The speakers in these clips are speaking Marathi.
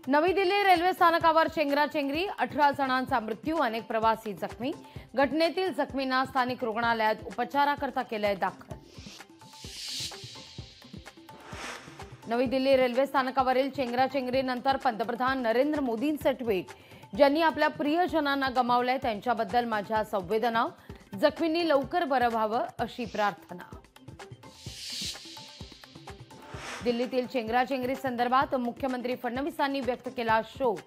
नवी दिल्ली रेल्वे स्थानकावर चेंगराचेंगरी, 18 जणांचा मृत्यू, अनेक प्रवासी जखमी। घटनेतील जखमींना स्थानिक रुग्णालयात उपचाराकरता केलंय दाखल। नवी दिल्ली रेल्वे स्थानकावरील चेंगराचेंगरीनंतर पंतप्रधान नरेंद्र मोदींचे ट्विट, ज्यांनी आपल्या प्रियजनांना गमावलंय त्यांच्याबद्दल माझ्या संवेदना, जखमींनी लवकर बरं व्हावं अशी प्रार्थना। दिल्लीतील चेंगराचेंगरी संदर्भात मुख्यमंत्री फडणवीसांनी व्यक्त केला शोक,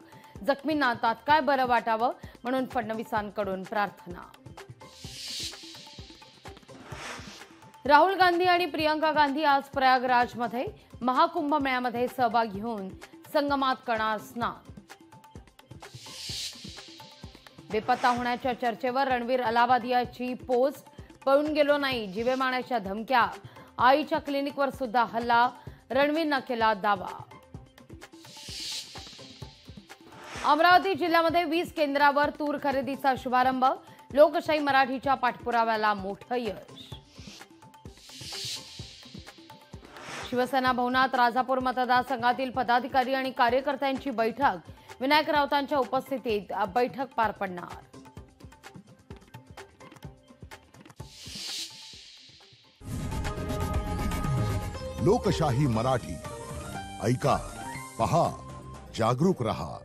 जखमींना तात्काळ बरं वाटावं म्हणून फडणवीसांकडून प्रार्थना। राहुल गांधी आणि प्रियंका गांधी आज प्रयागराजमध्ये महाकुंभ मेळ्यामध्ये सहभागी होऊन संगमात करणार स्नान। बेपत्ता होण्याच्या चर्चेवर रणवीर अलाहाबादियाची पोस्ट, पळून गेलो नाही, जीवे मारण्याच्या धमक्या, आईच्या क्लिनिकवर सुद्धा हल्ला, रणवीरनं केला दावा। अमरावती जिल्ह्यामध्ये 20 केंद्रावर तूर खरेदीचा शुभारंभ, लोकशाही मराठीच्या पाठपुराव्याला मोठं यश। शिवसेना भवनात राजापूर मतदारसंघातील पदाधिकारी आणि कार्यकर्त्यांची बैठक, विनायक राऊतांच्या उपस्थितीत बैठक पार पडणार। लोकशाही मराठी ऐका, पहा, जागरूक रहा।